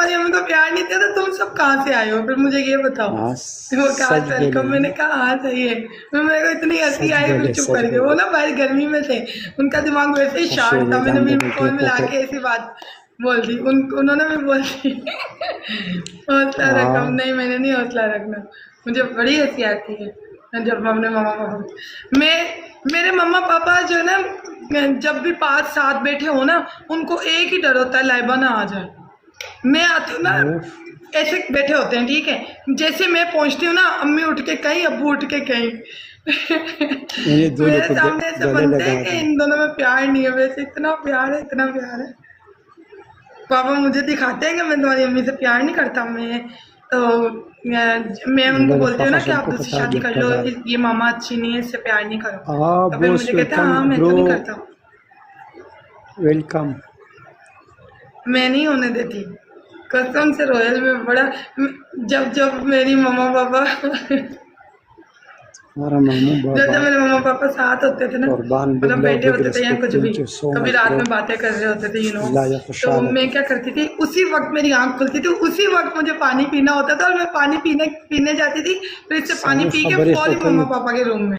तुम्हारी मम्मी को प्यार नहीं दिया तो तुम सब कहाँ से आए हो? फिर मुझे ये बताओ। हाँ, वो कहा सच वेलकम, बोले, मैंने कहा हाँ सही है। फिर मेरे को इतनी हंसी सच आई, बोले, फिर चुप सच कर गए। वो बोले। ना भाई गर्मी में थे, उनका दिमाग वैसे ही शार्प था। मैंने भी फोन मिला के ऐसी बात बोल दी, उन्होंने भी बोल दी। हौसला रखा। हाँ, नहीं, मैंने नहीं हौसला रखना। मुझे बड़ी हंसी आती है जब अपने मम्मा पापा, मेरे मम्मा पापा जो है ना, जब भी 5 साथ बैठे हो ना, उनको एक ही डर होता है लाइबा ना आ जाए। मैं आती हूँ ना, वो ऐसे बैठे होते हैं, ठीक है। जैसे मैं पहुंचती हूँ ना, अम्मी उठ के कहीं, अब्बू उठ के कहीं। मैंने दोनों मेरे को सामने ऐसे गले बनते लगा हैं कि दिए। इन दोनों में प्यार नहीं है, वैसे इतना प्यार है, इतना प्यार है। पापा मुझे दिखाते हैं कि मैं तुम्हारी अम्मी से प्यार नहीं करता। मैं उनको बोला बोलती हूँ ना पापा कि आप सबको दूसरी पता शादी कर गिफ्ट लो, डाल। ये मामा अच्छी नहीं है, इससे प्यार नहीं करो। हाँ तो फिर बॉस, मुझे कहते हैं हाँ, वेलकम मैं तो ब्रो, नहीं करता। वेलकम। मैं नहीं होने देती कसम से। रॉयल में बड़ा, जब जब मेरी मम्मा पापा हमारा मामू जब बाबा जब मेरे मम्मा पापा साथ होते थे ना, कुर्बान, मतलब बिग लव, बैठे बिग होते थे या रिस्पेक्ट, कुछ भी, थैंक यू सो कभी मच रात ब्रो। में बातें कर रहे होते थे, अल्लाह या तो खुशहाल मैं रखे। क्या करती थी, उसी वक्त मेरी आंख खुलती थी, उसी वक्त मुझे पानी पीना होता था, और मैं पानी पीने पीने जाती थी। फिर इससे पानी सारी पी के खबरें फौरी खोकई मम्मा पापा के रूम में।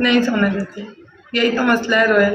नहीं सोने देती। यही तो मसला है रोयल।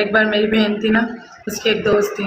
एक बार मेरी बहन थी ना, उसकी एक दोस्त थी,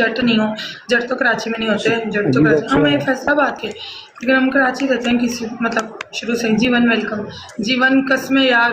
जट नहीं हो। जट तो कराची में नहीं होते, जट तो अभी कराची, हाँ बच्चे मैं फैसलाबाद के, लेकिन हम कराची रहते हैं किसी, मतलब शुरू से ही। जीवन वेलकम, जीवन कसमें यार,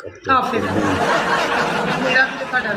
करते हाफिज है। मेरा भी देखा डर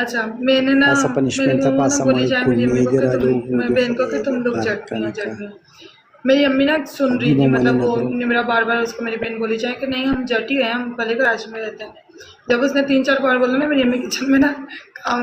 अच्छा, मैंने ना, पासा मेरी पनिशमेंट था मम्मा ना पासा बोली माई जाए कुल मेरी अम्मी में को कि इधर तुम, आलो मेरी वो बहन को कि खुदा तुम लोग घर जट नहीं हो, का जट नहीं हो। मेरी अम्मी ना सुन रही हबीबा थी, माने मतलब ना वो ब्रो मेरा बार बार उसको मेरी बहन बोली जाए कि नहीं हम जट ही हैं, हम भले कराची में रहते हैं। जब उसने 3-4 बार बोला ना, मेरी अम्मी किचन में ना काम,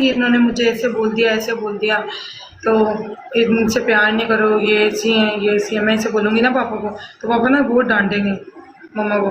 ये इन्होंने मुझे ऐसे बोल दिया, ऐसे बोल दिया, तो इनसे प्यार नहीं करो, ये ऐसी हैं, ये ऐसी है। मैं ऐसे बोलूँगी ना पापा को, तो पापा ना बहुत डांटेंगे मम्मा को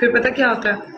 फिर पता क्या होता है,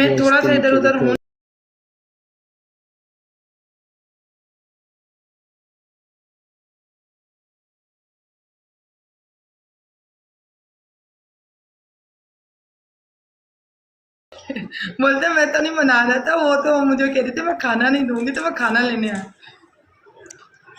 मैं थोड़ा सा इधर उधर हूँ बोलते मैं तो नहीं बना रहा था, वो तो मुझे कह रही थी मैं खाना नहीं दूंगी, तो मैं खाना लेने आया।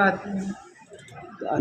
बात नहीं है।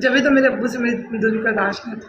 जब भी तो मेरे अब्बू से मेरी दूरी बर्दाश्त नहीं थी।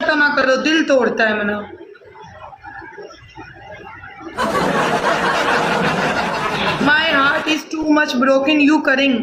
तो ना करो, दिल तोड़ता है मना। My heart is too much broken, you करेंगे।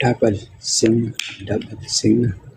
double sing